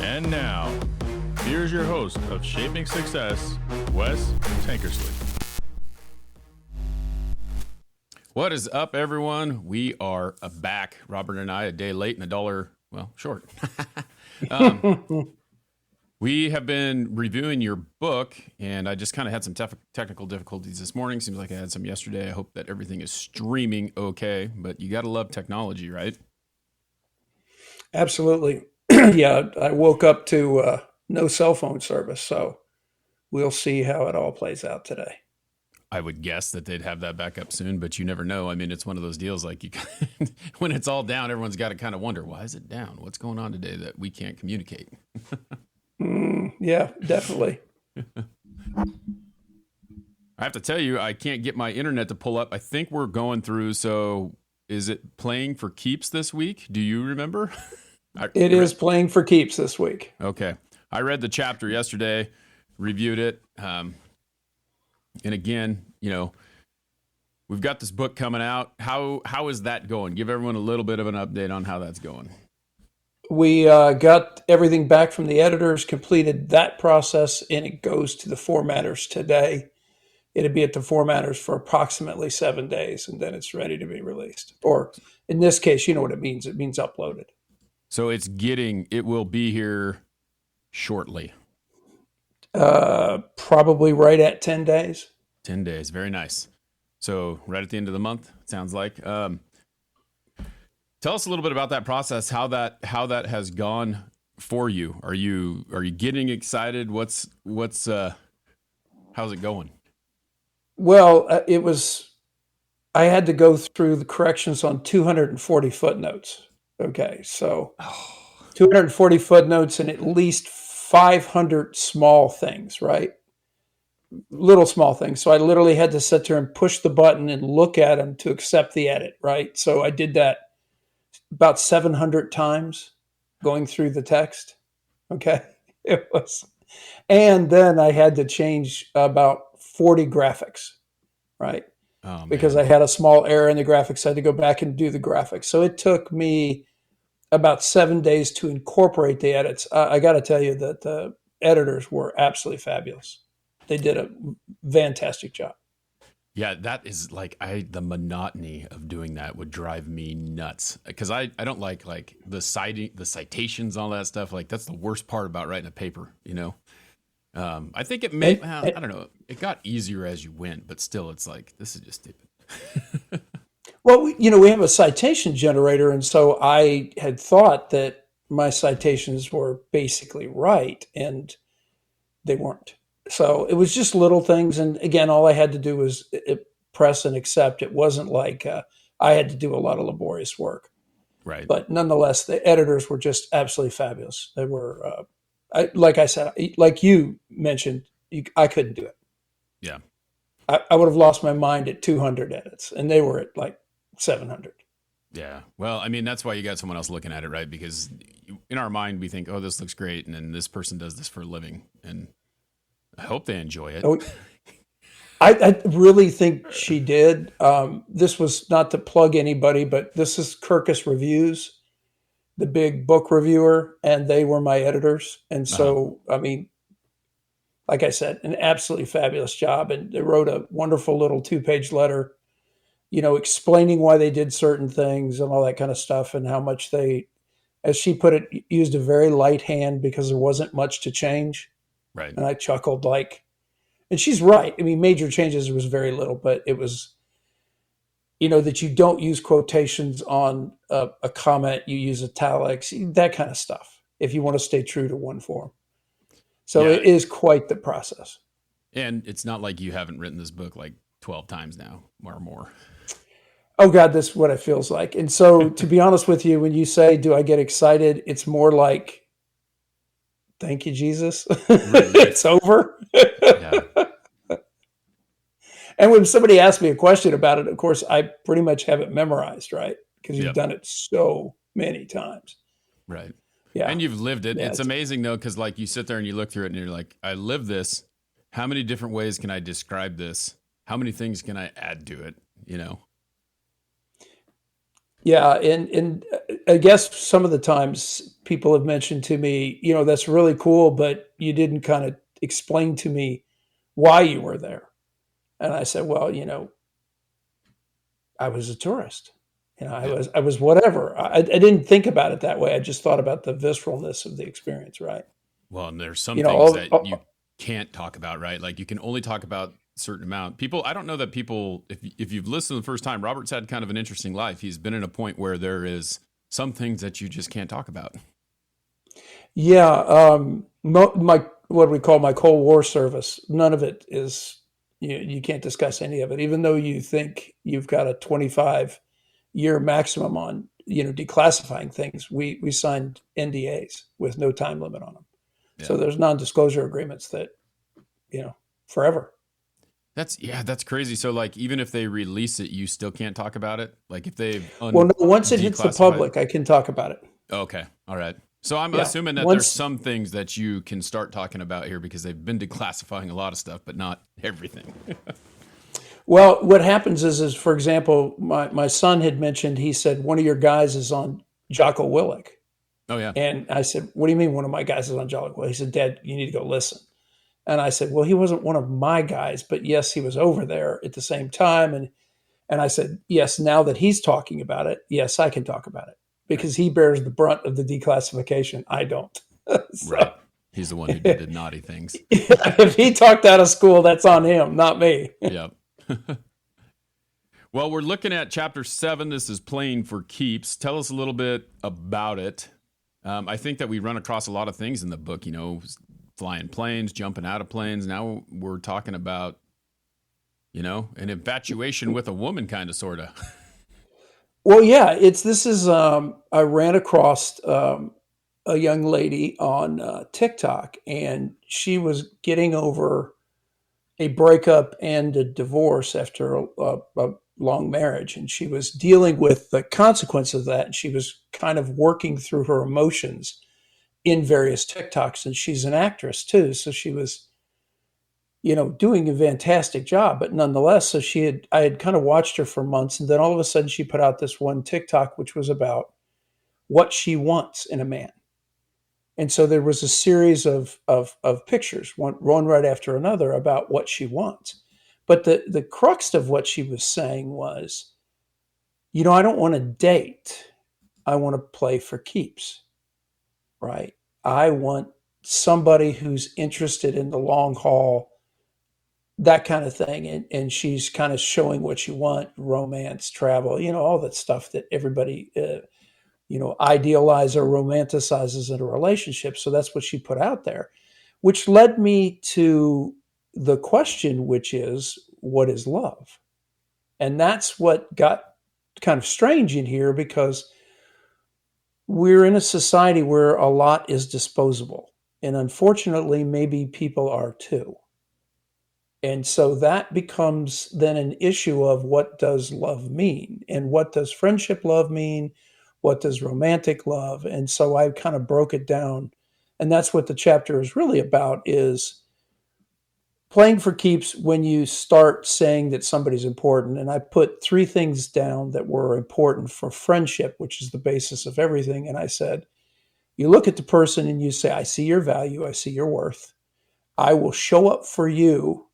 And now, here's your host of Shaping Success, Wes Tankersley. What is up, everyone? We are back. Robert and I, a day late and a dollar, well, short. We have been reviewing your book, and I just kind of had some technical difficulties this morning. Seems like I had some yesterday. I hope that everything is streaming okay, but you got to love technology, right? Absolutely. Yeah, I woke up to no cell phone service, so we'll see how it all plays out today. I would guess that they'd have that back up soon, but you never know. I mean, it's one of those deals like you when it's all down, everyone's got to kind of wonder, why is it down? What's going on today that we can't communicate? Yeah, definitely. I have to tell you, I can't get my internet to pull up. I think we're going through. So is it playing for keeps this week? Do you remember? It is playing for keeps this week. Okay. I read the chapter yesterday, reviewed it. And again, you know, we've got this book coming out. How is that going? Give everyone a little bit of an update on how that's going. We got everything back from the editors, completed that process, and it goes to the formatters today. It'll be at the formatters for approximately 7 days, and then it's ready to be released. Or in this case, you know what it means. It means uploaded. So it will be here shortly. Probably right at 10 days. 10 days. Very nice. So right at the end of the month, it sounds like. Tell us a little bit about that process, how that has gone for you. Are you getting excited? How's it going? Well, I had to go through the corrections on 240 footnotes. Okay, so 240 footnotes and at least 500 small things, right? Little small things. So I literally had to sit there and push the button and look at them to accept the edit, right? So I did that about 700 times going through the text. Okay, it was. And then I had to change about 40 graphics, right? Oh, Because man. I had a small error in the graphics. I had to go back and do the graphics. So it took me about 7 days to incorporate the edits. I got to tell you that the editors were absolutely fabulous. They did a fantastic job. Yeah, that is like the monotony of doing that would drive me nuts because I don't like the citations, all that stuff. Like that's the worst part about writing a paper, you know. I think it may, I don't know, it got easier as you went, but still it's like, this is just stupid. Well, we have a citation generator, and so I had thought that my citations were basically right, and they weren't. So it was just little things, and again, all I had to do was press and accept. It wasn't like I had to do a lot of laborious work. Right. But nonetheless, the editors were just absolutely fabulous. They were, like I said, like you mentioned, I couldn't do it. Yeah. I would have lost my mind at 200 edits, and they were at like 700. Yeah. Well, I mean, that's why you got someone else looking at it, right? Because in our mind, we think, oh, this looks great. And then this person does this for a living. And I hope they enjoy it. Oh, I really think she did. This was not to plug anybody, but this is Kirkus Reviews, the big book reviewer, and they were my editors. And so, I mean, like I said, an absolutely fabulous job. And they wrote a wonderful little 2-page letter, explaining why they did certain things and all that kind of stuff and how much they, as she put it, used a very light hand because there wasn't much to change. Right. And I chuckled and she's right. I mean, major changes was very little, but it was, that you don't use quotations on a comment, you use italics, that kind of stuff, if you want to stay true to one form. So It is quite the process. And it's not like you haven't written this book like 12 times now or more. Oh God, this is what it feels like. And so to be honest with you, when you say, do I get excited? It's more like, thank you, Jesus. It's over. Yeah. And when somebody asks me a question about it, of course, I pretty much have it memorized, right? Because you've done it so many times. Right. Yeah. And you've lived it. Yeah, it's amazing, though, because like you sit there and you look through it and you're like, I live this. How many different ways can I describe this? How many things can I add to it? Yeah, and I guess some of the times people have mentioned to me, that's really cool, but you didn't kind of explain to me why you were there. And I said, well, I was a tourist. Yeah. I was whatever. I didn't think about it that way. I just thought about the visceralness of the experience, right? Well, and there's some You know, things all, that you all can't talk about, right? Like you can only talk about a certain amount. People, I don't know that people, if you've listened the first time, Robert's had kind of an interesting life. He's been in a point where there is some things that you just can't talk about. yeah, my what we call my Cold War service. None of it is you can't discuss any of it, even though you think you've got a 25-year maximum on declassifying things. We signed NDAs with no time limit on them, Yeah. so there's non-disclosure agreements that forever. That's crazy. So like even if they release it, you still can't talk about it. Like if they've Well, no, once it hits the declassified. public, I can talk about it. Okay. All right. So I'm Yeah, assuming that there's once. some things that you can start talking about here because they've been declassifying a lot of stuff, but not everything. Well, what happens is for example, my son had mentioned. He said one of your guys is on Jocko Willick, Oh yeah. and I said, "What do you mean one of my guys is on Jocko Willick?" He said, "Dad, you need to go listen." And I said, "Well, he wasn't one of my guys, but yes, he was over there at the same time." And I said, "Yes, now that he's talking about it, yes, I can talk about it Right. because he bears the brunt of the declassification. I don't." Right. So He's the one who did the naughty things. if he talked out of school, that's on him, not me. Yep. Well, we're looking at chapter 7. This is Playing for Keeps. Tell us a little bit about it. I think that we run across a lot of things in the book, flying planes, jumping out of planes. Now we're talking about, an infatuation with a woman, kind of, sort of. Well, yeah, this is I ran across a young lady on TikTok, and she was getting over a breakup and a divorce after a long marriage, and she was dealing with the consequences of that. And she was kind of working through her emotions in various TikToks, and she's an actress too, so she was doing a fantastic job. But nonetheless, I had kind of watched her for months, and then all of a sudden she put out this one TikTok, which was about what she wants in a man. And so there was a series of pictures, one right after another, about what she wants. But the crux of what she was saying was, I don't want to date. I want to play for keeps, right? I want somebody who's interested in the long haul, that kind of thing. And she's kind of showing what you want: romance, travel, all that stuff that everybody, idealize or romanticizes in a relationship. So that's what she put out there, which led me to the question, which is, what is love? And that's what got kind of strange in here, because we're in a society where a lot is disposable. And unfortunately, maybe people are too. And so that becomes then an issue of, what does love mean? And what does friendship love mean? What does romantic love? And so I kind of broke it down. And that's what the chapter is really about, is playing for keeps when you start saying that somebody's important. And I put 3 things down that were important for friendship, which is the basis of everything. And I said, you look at the person and you say, I see your value, I see your worth. I will show up for you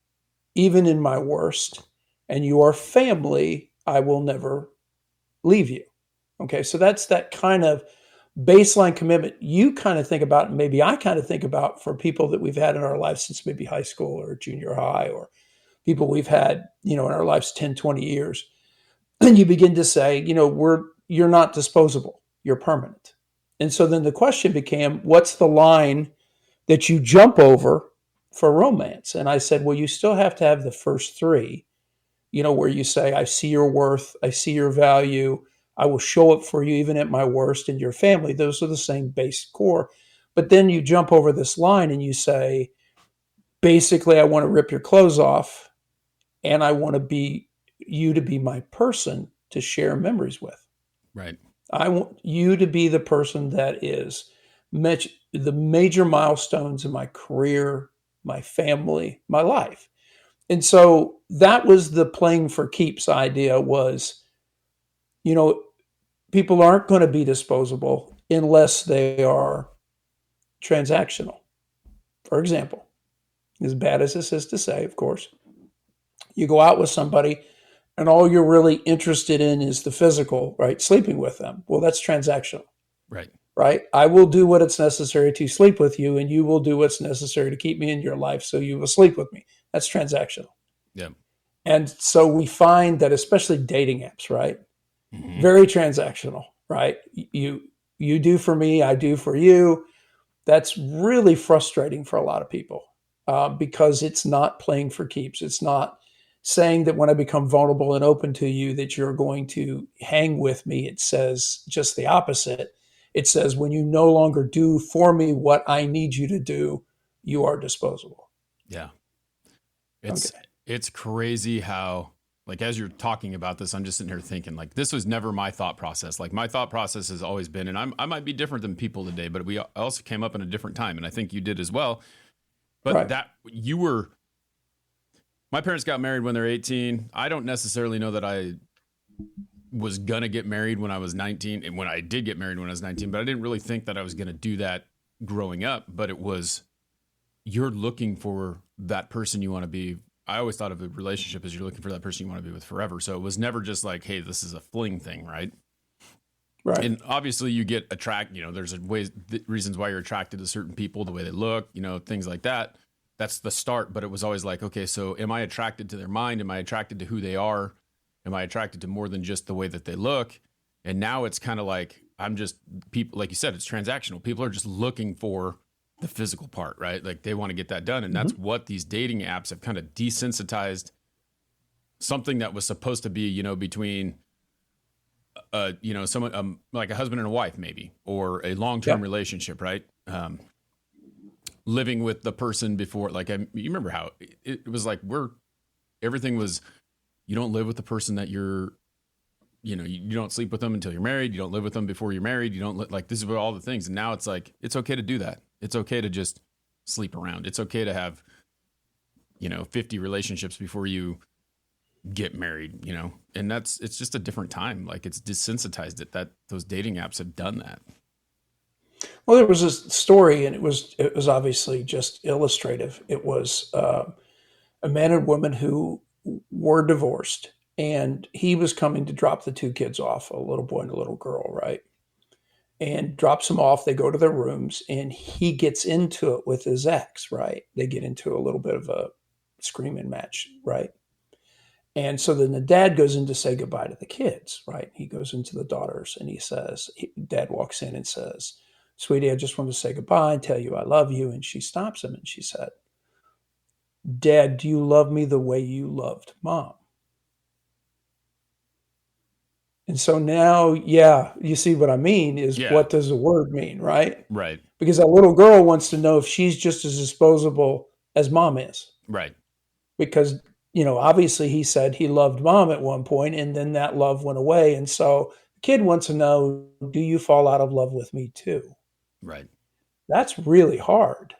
even in my worst, and your family, I will never leave you. Okay, so that's that kind of baseline commitment you kind of think about, and maybe I kind of think about, for people that we've had in our lives since maybe high school or junior high, or people we've had, in our lives 10, 20 years. And you begin to say, you're not disposable, you're permanent. And so then the question became, what's the line that you jump over for romance? And I said, well, you still have to have the first 3, where you say, I see your worth, I see your value, I will show up for you even at my worst, and your family. Those are the same base core. But then you jump over this line and you say, basically, I want to rip your clothes off, and I want you to be my person to share memories with. Right. I want you to be the person that is the major milestones in my career, my family, my life. And so that was the playing for keeps idea, was, you know, people aren't going to be disposable unless they are transactional. For example, as bad as this is to say, of course, you go out with somebody and all you're really interested in is the physical, right? Sleeping with them. Well, that's transactional, Right. right? I will do what it's necessary to sleep with you, and you will do what's necessary to keep me in your life, so you will sleep with me. That's transactional. Yeah. And so we find that, especially dating apps, right? Hmm. Very transactional, right? You do for me, I do for you. That's really frustrating for a lot of people because it's not playing for keeps. It's not saying that when I become vulnerable and open to you that you're going to hang with me. It says just the opposite. It says when you no longer do for me what I need you to do, you are disposable. Yeah. Okay. It's crazy how, like, as you're talking about this, I'm just sitting here thinking, like, this was never my thought process. Like, my thought process has always been, and I might be different than people today, but we also came up in a different time, and I think you did as well. But Right. that you were, my parents got married when they're 18. I don't necessarily know that I was gonna get married when I was 19, and when I did get married when I was 19, but I didn't really think that I was gonna do that growing up. But it was, you're looking for that person you want to be. I always thought of a relationship as you're looking for that person you want to be with forever. So it was never just like, hey, this is a fling thing, right? Right. And obviously you get attracted, there's ways, reasons why you're attracted to certain people, the way they look, things like that. That's the start. But it was always like, okay, so am I attracted to their mind? Am I attracted to who they are? Am I attracted to more than just the way that they look? And now it's kind of like, I'm just people, like you said, it's transactional. People are just looking for the physical part, right? Like they want to get that done. And that's Mm-hmm. what these dating apps have kind of desensitized something that was supposed to be, between someone like a husband and a wife, maybe, or a long-term Yep. relationship, right? Living with the person before, like, you remember how it was like, everything was, you don't live with the person that you don't sleep with them until you're married. You don't live with them before you're married. You don't like, this is what all the things. And now it's like, it's okay to do that. It's okay to just sleep around. It's okay to have, 50 relationships before you get married, and it's just a different time. Like it's desensitized it that those dating apps have done that. Well, there was a story, and it was obviously just illustrative. It was a man and woman who were divorced, and he was coming to drop the two kids off, a little boy and a little girl, right? And drops them off. They go to their rooms, and he gets into it with his ex, right? They get into a little bit of a screaming match, right? And so then the dad goes in to say goodbye to the kids, right? He goes into the daughters and he says, Dad walks in and says, Sweetie, I just want to say goodbye and tell you I love you. And she stops him and she said, Dad, do you love me the way you loved Mom? And so now, yeah, you see what I mean is Yeah. what does the word mean, right? Right. Because that little girl wants to know if she's just as disposable as Mom is. Right. Because, obviously he said he loved Mom at one point and then that love went away. And so the kid wants to know, do you fall out of love with me too? Right. That's really hard.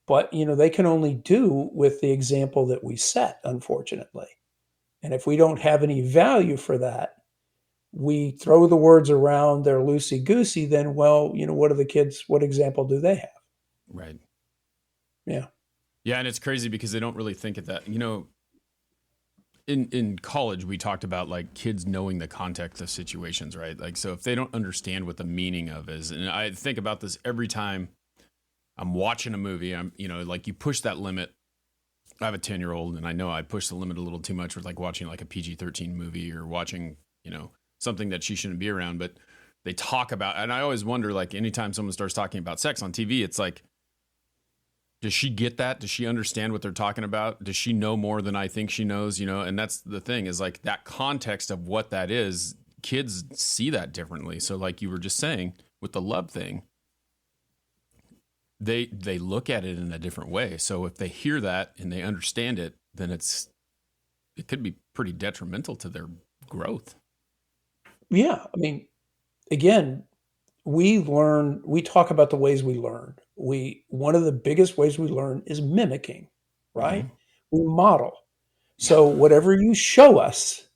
But, they can only do with the example that we set, unfortunately. And if we don't have any value for that, we throw the words around, they're loosey goosey, then, well, what are the kids, what example do they have? Right. Yeah. Yeah. And it's crazy because they don't really think of that. In college, we talked about like kids knowing the context of situations, right? Like, so if they don't understand what the meaning of is, and I think about this every time I'm watching a movie, like you push that limit. I have a 10-year-old and I know I push the limit a little too much with like watching like a PG-13 movie or watching, something that she shouldn't be around. But they talk about, and I always wonder, like anytime someone starts talking about sex on TV, it's like, does she get that? Does she understand what they're talking about? Does she know more than I think she knows? And that's the thing is like that context of what that is, kids see that differently. So like you were just saying with the love thing, they look at it in a different way. So if they hear that and they understand it, then it could be pretty detrimental to their growth. Yeah. I mean, again, we talk about the ways we learn. One of the biggest ways we learn is mimicking, right? Mm-hmm. We model. Yeah. So whatever you show us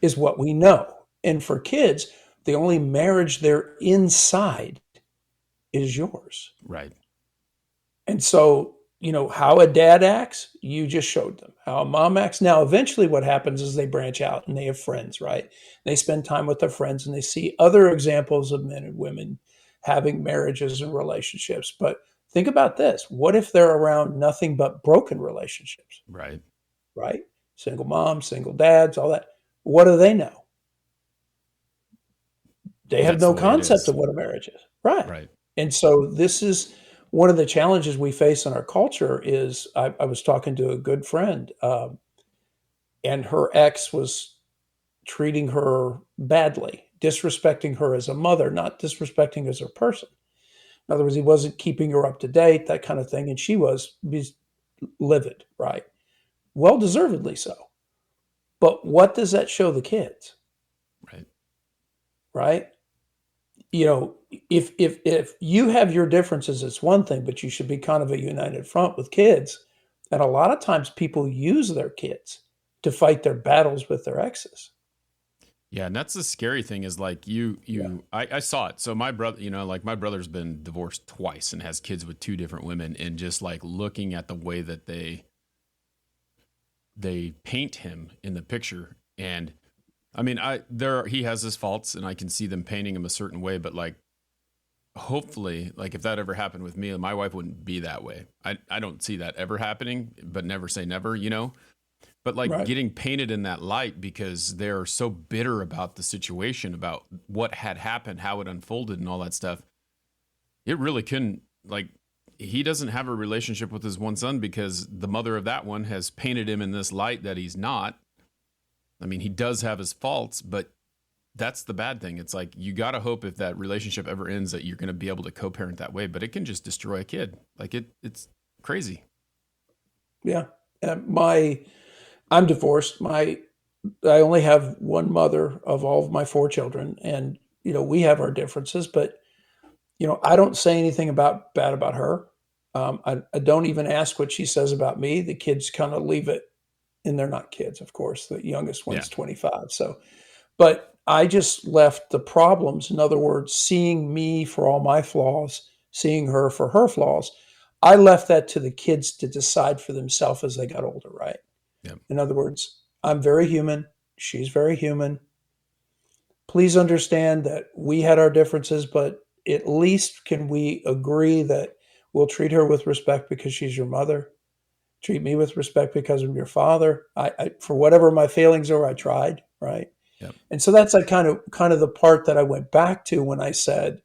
is what we know. And for kids, The only marriage they're inside is yours. Right. And so, how a dad acts, you just showed them. How a mom acts. Now, eventually what happens is they branch out and they have friends, right? They spend time with their friends and they see other examples of men and women having marriages and relationships. But think about this. What if they're around nothing but broken relationships, Right. right? Single moms, single dads, all that. What do they know? They have That's the no way it concept is. of what a marriage is. Right. Right. And so this is one of the challenges we face in our culture is I was talking to a good friend, and her ex was treating her badly, disrespecting her as a mother, not disrespecting as a person. In other words, he wasn't keeping her up to date, that kind of thing. And she was livid, right? Well deservedly so. But what does that show the kids? Right. Right? If you have your differences, it's one thing, but you should be kind of a united front with kids. And a lot of times people use their kids to fight their battles with their exes. Yeah, and that's the scary thing is like I saw it. So my brother, like my brother's been divorced twice and has kids with two different women, and just like looking at the way that they paint him in the picture. And I mean, he has his faults and I can see them painting him a certain way, but like hopefully, like if that ever happened with me, my wife wouldn't be that way. I don't see that ever happening, but never say never, But like Right. getting painted in that light because they're so bitter about the situation, about what had happened, how it unfolded, and all that stuff. It really couldn't, like, he doesn't have a relationship with his one son because the mother of that one has painted him in this light that he's not. I mean, he does have his faults, but that's the bad thing. It's like you got to hope if that relationship ever ends that you're going to be able to co-parent that way, but it can just destroy a kid. Like it's crazy. Yeah. I'm divorced. I only have one mother of all of my four children, and we have our differences, but I don't say anything bad about her. I don't even ask what she says about me. The kids kind of leave it, and they're not kids, of course. The youngest Yeah. one's 25. So, but I just left the problems. In other words, seeing me for all my flaws, seeing her for her flaws. I left that to the kids to decide for themselves as they got older, right? Yeah. In other words, I'm very human. She's very human. Please understand that we had our differences, but at least can we agree that we'll treat her with respect because she's your mother. Treat me with respect because I'm your father. For whatever my failings are, I tried, right? Yep. And so that's like kind of the part that I went back to when I said,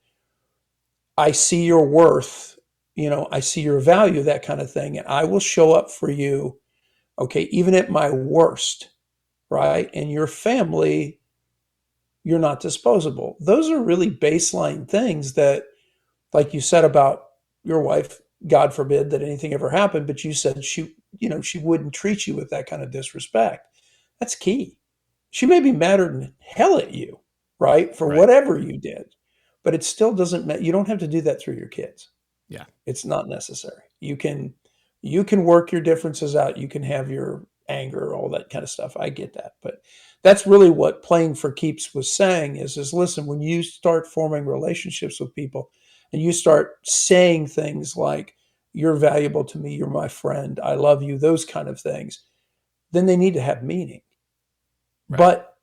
I see your worth, I see your value, that kind of thing, and I will show up for you, okay, even at my worst, right? And your family, you're not disposable. Those are really baseline things that, like you said about your wife, God forbid that anything ever happened, but you said she wouldn't treat you with that kind of disrespect. That's key. She may be madder than hell at you, right? For Right. whatever you did, but it still doesn't, you don't have to do that through your kids. Yeah. It's not necessary. You can work your differences out. You can have your anger, all that kind of stuff. I get that. But that's really what Playing for Keeps was saying is listen, when you start forming relationships with people and you start saying things like, you're valuable to me, you're my friend, I love you, those kind of things, then they need to have meaning. Right. But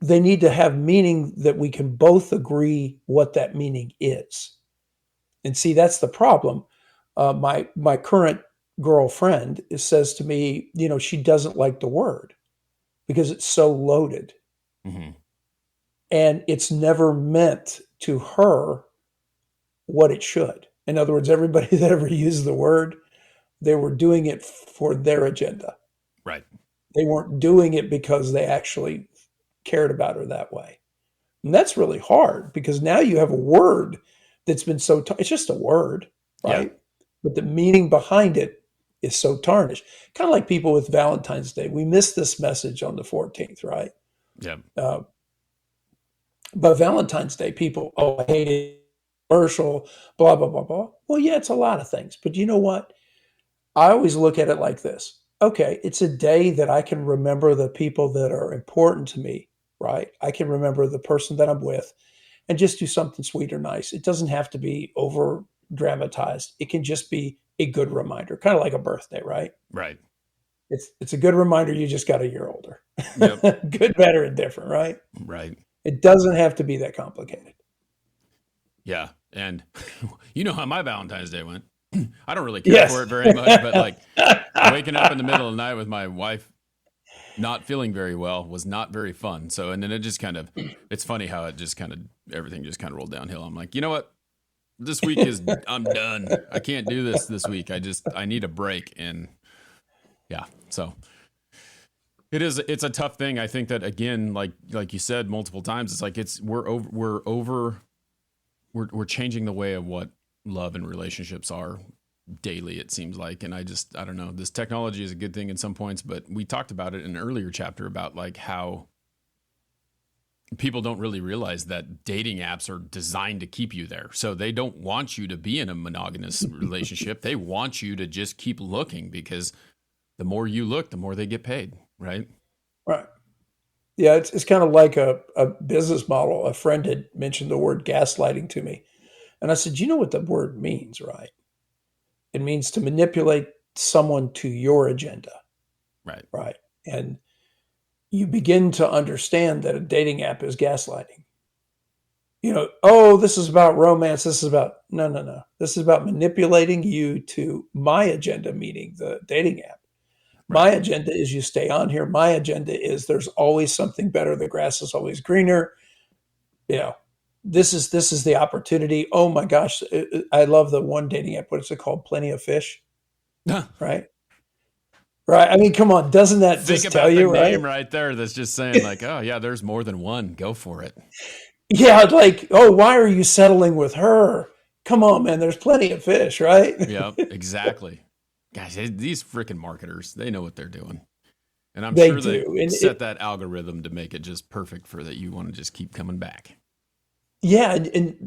they need to have meaning that we can both agree what that meaning is. And see, that's the problem. My current girlfriend says to me, she doesn't like the word because it's so loaded. Mm-hmm. And it's never meant to her what it should. In other words, everybody that ever used the word, they were doing it for their agenda. Right. They weren't doing it because they actually cared about her that way. And that's really hard because now you have a word that's been it's just a word, right? Yeah. But the meaning behind it is so tarnished. Kind of like people with Valentine's Day. We missed this message on the 14th, right? Yeah. But Valentine's Day, people, I hate it, commercial, blah, blah, blah, blah. Well, yeah, it's a lot of things. But you know what? I always look at it like this. Okay, it's a day that I can remember the people that are important to me right? I can remember the person that I'm with and just do something sweet or nice. It doesn't have to be over dramatized. It can just be a good reminder, kind of like a birthday, right? Right. It's a good reminder you just got a year older. Yep. Good, better, and different, right? Right. It doesn't have to be that complicated. Yeah. And you know how my Valentine's Day went. I don't really care Yes. for it very much, but like waking up in the middle of the night with my wife not feeling very well was not very fun. So, and then it just kind of, it's funny how it just kind of, everything just kind of rolled downhill. I'm like, you know what? This week is, I'm done. I can't do this week. I need a break. And yeah, so it's a tough thing. I think that again, like you said multiple times, it's like we're changing the way of what love and relationships are daily, it seems like. And I don't know, this technology is a good thing in some points, but we talked about it in an earlier chapter about like how people don't really realize that dating apps are designed to keep you there. So they don't want you to be in a monogamous relationship. They want you to just keep looking, because the more you look, the more they get paid. Right. Right. Yeah. It's kind of like a business model. A friend had mentioned the word gaslighting to me. And I said, you know what the word means, right? It means to manipulate someone to your agenda. Right. Right. And you begin to understand that a dating app is gaslighting. Oh, this is about romance. This is about, no. This is about manipulating you to my agenda, meaning the dating app. My Right. agenda is you stay on here. My agenda is there's always something better. The grass is always greener. You know, this is the opportunity. Oh my gosh. I love the one dating app. What is it called? Plenty of Fish. Right. Right. I mean, come on. Doesn't that Think just tell about the you, right? name right there. That's just saying like, oh yeah, there's more than one. Go for it. Yeah. Like, oh, why are you settling with her? Come on, man. There's plenty of fish, right? Yeah, exactly. Guys, these freaking marketers, they know what they're doing. And I'm They sure they do. And set that algorithm to make it just perfect for that you want to just keep coming back. yeah. And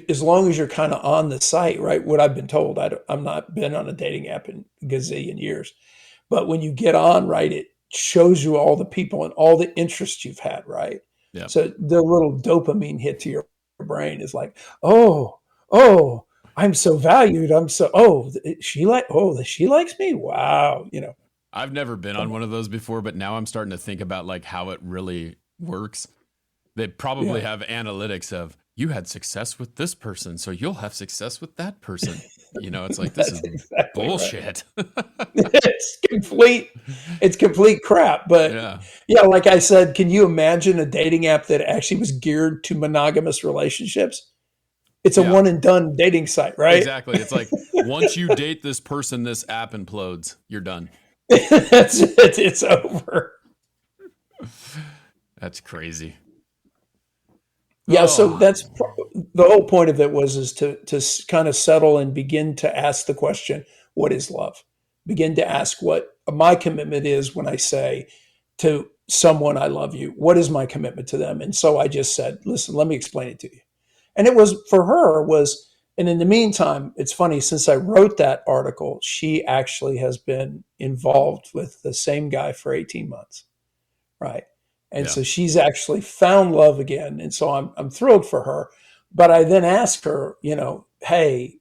as long as you're kind of on the site, right? What I've been told, I'm not been on a dating app in a gazillion years, but when you get on, right, it shows you all the people and all the interests you've had, right? Yeah. So the little dopamine hit to your brain is like, oh, I'm so valued. She likes me. Wow. I've never been on Come one on. of those before, but now I'm starting to think about like how it really works. They probably Yeah. have analytics of you had success with this person, so you'll have success with that person. It's like this That's is exactly right. bullshit. It's complete crap. But Yeah. yeah, like I said, can you imagine a dating app that actually was geared to monogamous relationships? It's a Yeah. one and done dating site, right? Exactly. It's like once you date this person, this app implodes. You're done. That's it. It's over. That's crazy. Yeah, so Oh, that's the whole point of it was is to kind of settle and begin to ask the question, what is love? Begin to ask what my commitment is when I say to someone I love you. What is my commitment to them? And so I just said, listen, let me explain it to you. And it was for her was, and in the meantime, it's funny, since I wrote that article, she actually has been involved with the same guy for 18 months. Right. And yeah. so she's actually found love again. And so I'm thrilled for her. But I then asked her, hey,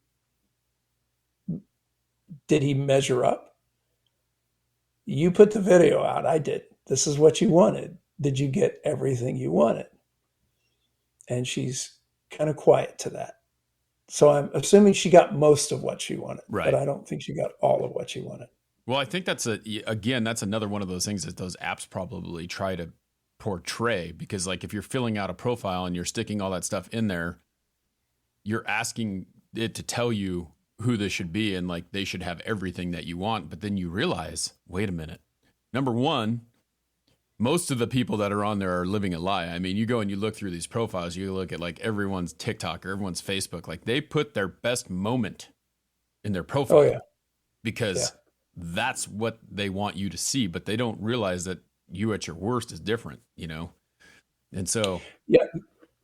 did he measure up? You put the video out. I did. This is what you wanted. Did you get everything you wanted? And she's kind of quiet to that. So I'm assuming she got most of what she wanted, but Right. I don't think she got all of what she wanted. Well, I think that's that's another one of those things that those apps probably try to portray, because like if you're filling out a profile and you're sticking all that stuff in there, you're asking it to tell you who this should be and like they should have everything that you want. But then you realize, wait a minute. Number one, most of the people that are on there are living a lie. I mean, you go and you look through these profiles, you look at like everyone's TikTok or everyone's Facebook, like they put their best moment in their Oh, profile yeah. Yeah. because that's what they want you to see, but they don't realize that you at your worst is different, And so, Yeah.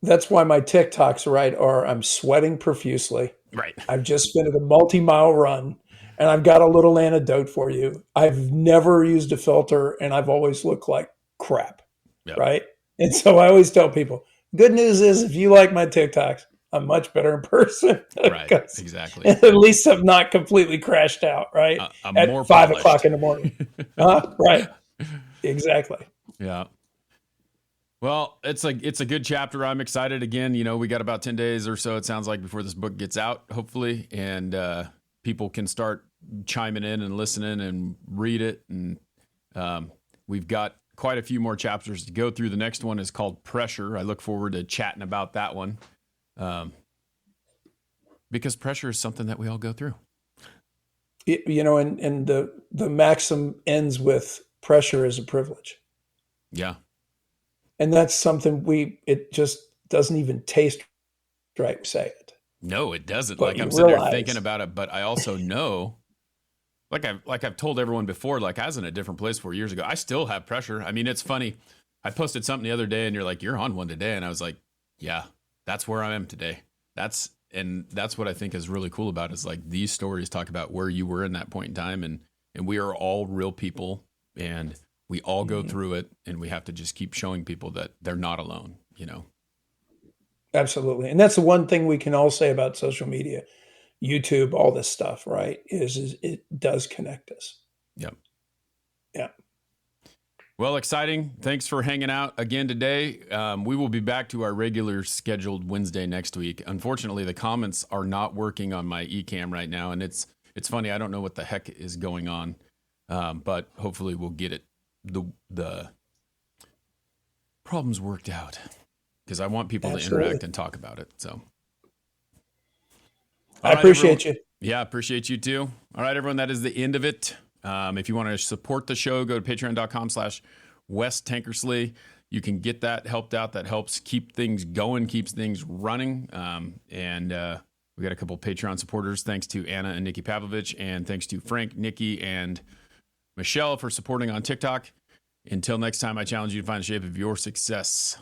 That's why my TikToks, right, are I'm sweating profusely. right. I've just been at a multi-mile run and I've got a little anecdote for you. I've never used a filter and I've always looked like crap. Yep. right? And so I always tell people, good news is if you like my TikToks, I'm much better in person. Right. Exactly. At least I'm not completely crashed out, right? I'm At more 5 polished. o'clock in the morning. Right. Exactly. Yeah. Well, it's a good chapter. I'm excited again. You know, we got about 10 days or so, it sounds like, before this book gets out, hopefully. And people can start chiming in and listening and read it. And we've got quite a few more chapters to go through. The next one is called Pressure. I look forward to chatting about that one. Because pressure is something that we all go through. You know, and the maxim ends with pressure is a privilege. Yeah. And that's something it just doesn't even taste right to say it. No, it doesn't. But like I'm you sitting there realize- thinking about it, but I also know, like I've told everyone before, like I was in a different place 4 years ago. I still have pressure. I mean, it's funny. I posted something the other day and you're like, you're on one today. And I was like, yeah, that's where I am today. That's what I think is really cool about it, is like these stories talk about where you were in that point in time, and we are all real people, and we all go through it, and we have to just keep showing people that they're not alone, you know? Absolutely. And that's the one thing we can all say about social media, YouTube, all this stuff, right? Is it does connect us. Yep. Yeah. Well, exciting. Thanks for hanging out again today. We will be back to our regular scheduled Wednesday next week. Unfortunately, the comments are not working on my eCam right now, and it's funny. I don't know what the heck is going on, but hopefully we'll get it the problems worked out, because I want people to interact and talk about it. So I appreciate you. Yeah, appreciate you too. All right, everyone, that is the end of it. If you want to support the show, go to patreon.com/Wes Tankersley. You can get that helped out. That helps keep things going, keeps things running. And we got a couple Patreon supporters. Thanks to Anna and Nikki Pavlovich, and thanks to Frank, Nikki, and Michelle for supporting on TikTok. Until next time, I challenge you to find the shape of your success.